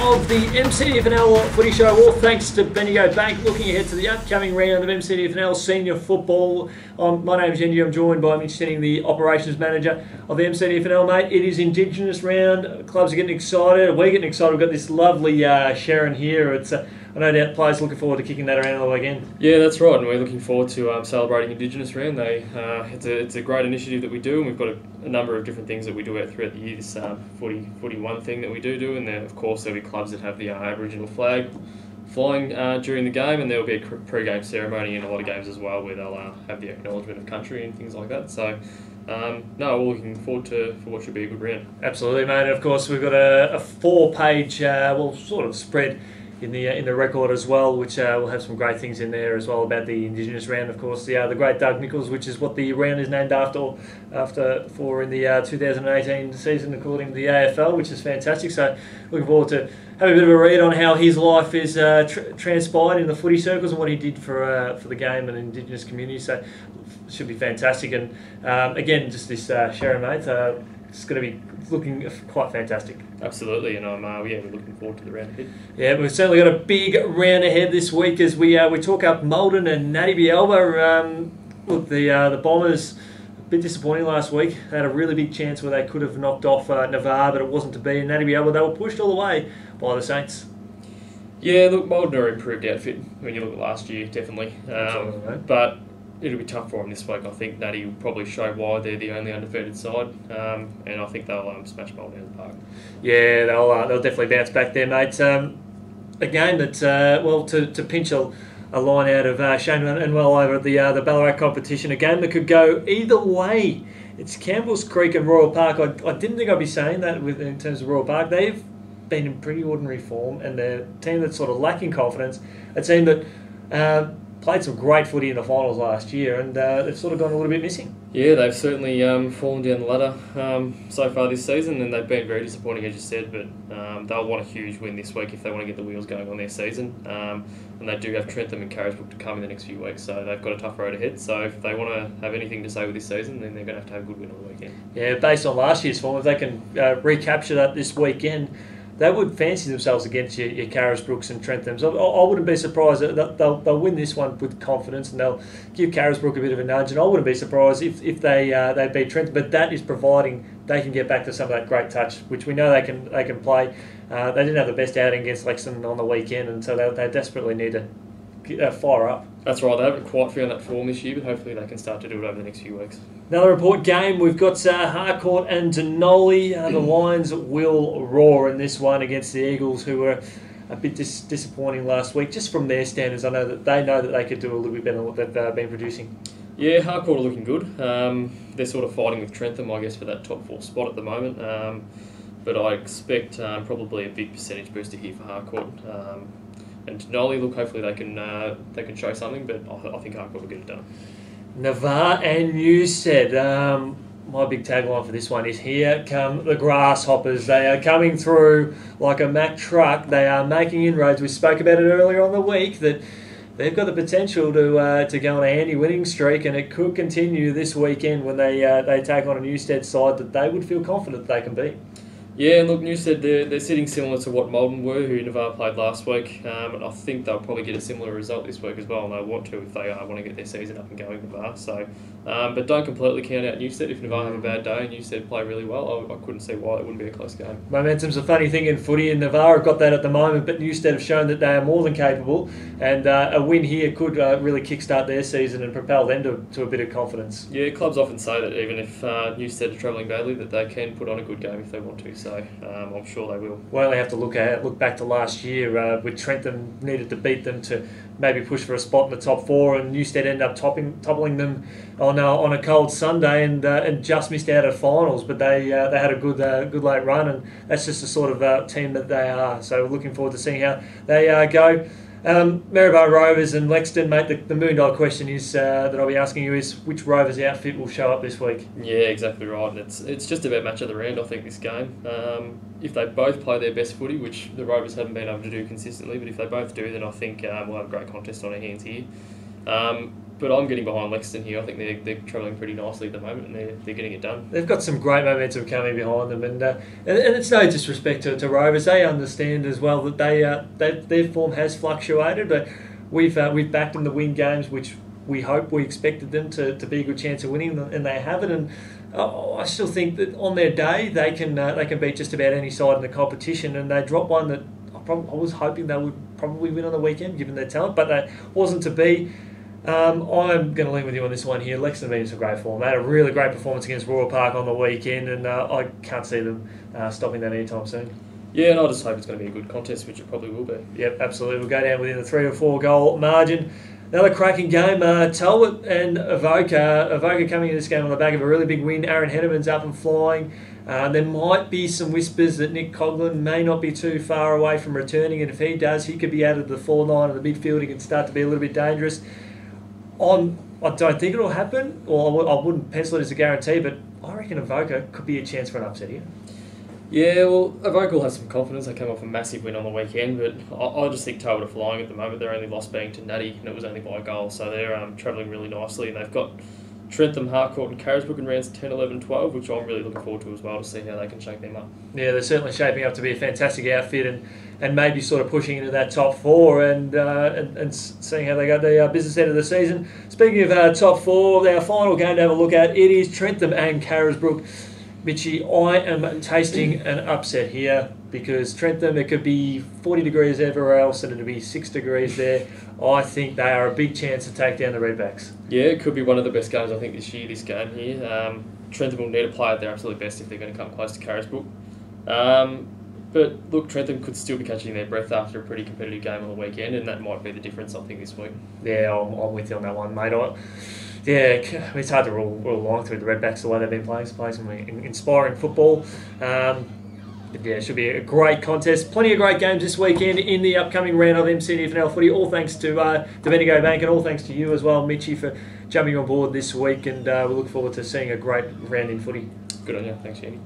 of the MCDFNL Footy Show. All thanks to Bendigo Bank. Looking ahead to the upcoming round of MCDFNL Senior Football. My name's Yeendy. I'm joined by Mitch, the Operations Manager of the MCDFNL, mate. It is Indigenous round. Clubs are getting excited. We're getting excited. We've got this lovely Sharon here. It's I know that players looking forward to kicking that around all weekend. Yeah, that's right, and we're looking forward to celebrating Indigenous round. It's a great initiative that we do, and we've got a number of different things that we do out throughout the year. This Footy One thing that we do, and then of course there'll be clubs that have the Aboriginal flag flying during the game, and there'll be a pre-game ceremony in a lot of games as well, where they'll have the acknowledgement of country and things like that. So. We're looking forward for what should be a good round. Absolutely, mate. And of course, we've got a 4-page, sort of spread in the record as well, which will have some great things in there as well about the Indigenous round. Of course, the great Doug Nichols, which is what the round is named after in the 2018 season, according to the AFL, which is fantastic. So, looking forward to having a bit of a read on how his life is transpired in the footy circles and what he did for the game and Indigenous community. So, it should be fantastic. And again, just this Sharon, mate. It's going to be looking quite fantastic. Absolutely, and we're looking forward to the round ahead. Yeah, we've certainly got a big round ahead this week as we talk up Maldon and Natty Bielba. Look, the Bombers, a bit disappointing last week. They had a really big chance where they could have knocked off Navarre, but it wasn't to be. And Natty Bielba, they were pushed all the way by the Saints. Yeah, look, Maldon are an improved outfit when you look at last year, definitely. But it'll be tough for them this week. I think Natty will probably show why they're the only undefeated side, and I think they'll smash Maldon out of the park. Yeah, they'll definitely bounce back there, mate. A game that, to pinch a line out of Shane and well over at the Ballarat competition, a game that could go either way. It's Campbell's Creek and Royal Park. I didn't think I'd be saying that in terms of Royal Park. They've been in pretty ordinary form, and they're a team that's sort of lacking confidence. A team that played some great footy in the finals last year, and they've sort of gone a little bit missing. Yeah, they've certainly fallen down the ladder so far this season, and they've been very disappointing, as you said, but they'll want a huge win this week if they want to get the wheels going on their season. And they do have Trentham and Carisbrook to come in the next few weeks, so they've got a tough road ahead. So if they want to have anything to say with this season, then they're going to have a good win on the weekend. Yeah, based on last year's form, if they can recapture that this weekend, they would fancy themselves against your Carisbrooks and Trenthams. I wouldn't be surprised that they'll win this one with confidence, and they'll give Carisbrook a bit of a nudge. And I wouldn't be surprised if they beat Trentham. But that is providing they can get back to some of that great touch, which we know they can play. They didn't have the best outing against Lexington on the weekend, and so they desperately need to fire up. That's right. They haven't quite found that form this year, but hopefully they can start to do it over the next few weeks. Another important game. We've got Harcourt and Denali. The Lions will roar in this one against the Eagles, who were a bit disappointing last week. Just from their standards, I know that they could do a little bit better than what they've been producing. Yeah, Harcourt are looking good. They're sort of fighting with Trentham, I guess, for that top 4 spot at the moment. But I expect probably a big percentage booster here for Harcourt. And Denali, look, hopefully they can show something, but I think Harcourt will get it done. Navarre and Newstead. My big tagline for this one is "Here come the grasshoppers." They are coming through like a Mack truck. They are making inroads. We spoke about it earlier on the week that they've got the potential to go on a handy winning streak, and it could continue this weekend when they take on a Newstead side that they would feel confident they can beat. Yeah, and look, Newstead, they're sitting similar to what Maldon were, who Navarre played last week, and I think they'll probably get a similar result this week as well, and they want to if they want to get their season up and going, Navarre. So, but don't completely count out Newstead. If Navarre have a bad day and Newstead play really well, I couldn't see why it wouldn't be a close game. Momentum's a funny thing in footy, and Navarre have got that at the moment, but Newstead have shown that they are more than capable, and a win here could really kickstart their season and propel them to a bit of confidence. Yeah, clubs often say that even if Newstead are travelling badly, that they can put on a good game if they want to. So I'm sure they will. We only have to look back to last year with Trentham needed to beat them to maybe push for a spot in the top 4, and Newstead ended up toppling them on a cold Sunday and just missed out at finals. But they had a good late run, and that's just the sort of team that they are. So looking forward to seeing how they go. Maryborough Rovers and Lexington, mate, the million-dollar question is that I'll be asking you is which Rovers outfit will show up this week? Yeah, exactly right. And it's just about match of the round, I think, this game. If they both play their best footy, which the Rovers haven't been able to do consistently, but if they both do, then I think we'll have a great contest on our hands here. But I'm getting behind Lexington here. I think they're travelling pretty nicely at the moment, and they're getting it done. They've got some great momentum coming behind them, and it's no disrespect to Rovers. They understand as well that their form has fluctuated, but we've backed them to win games, which we expected them to be a good chance of winning, and they haven't. And I still think that on their day they can beat just about any side in the competition, and they dropped one that I was hoping they would probably win on the weekend, given their talent, but that wasn't to be. I'm going to lean with you on this one here. Lexington have been in some great form. They had a really great performance against Royal Park on the weekend, and I can't see them stopping that anytime soon. Yeah, and I just hope it's going to be a good contest, which it probably will be. Yep, absolutely. We'll go down within the 3 or 4 goal margin. Another cracking game. Talbot and Avoca. Avoca coming into this game on the back of a really big win. Aaron Henneman's up and flying. There might be some whispers that Nick Coughlin may not be too far away from returning, and if he does, he could be out of the 4-9 of the midfield. He can start to be a little bit dangerous. I don't think it'll happen, or I wouldn't pencil it as a guarantee, but I reckon Avoca could be a chance for an upset here. Yeah, well, Avoca will have some confidence. They came off a massive win on the weekend, but I just think Talbot are flying at the moment. Their only loss being to Natty, and it was only by a goal, so they're travelling really nicely, and they've got Trentham, Harcourt and Carisbrook in rounds 10, 11, 12, which I'm really looking forward to as well, to see how they can shake them up. Yeah, they're certainly shaping up to be a fantastic outfit, and maybe sort of pushing into that top 4 and seeing how they go the business end of the season. Speaking of top 4, our final game to have a look at, it is Trentham and Carisbrook. Mitchie, I am tasting an upset here because Trentham, it could be 40 degrees everywhere else and it'll be 6 degrees there. I think they are a big chance to take down the Redbacks. Yeah, it could be one of the best games I think this year, this game here. Trentham will need to play at their absolute best if they're going to come close to Carisbrook. But look, Trentham could still be catching their breath after a pretty competitive game on the weekend, and that might be the difference, I think, this week. Yeah, I'm with you on that one, mate. It's hard to rule along through the Redbacks the way they've been playing some inspiring football. It should be a great contest. Plenty of great games this weekend in the upcoming round of MCDFNL Footy. All thanks to the Bendigo Bank, and all thanks to you as well, Mitchie, for jumping on board this week. And we look forward to seeing a great round in footy. Good on you. Thanks, Yeendy.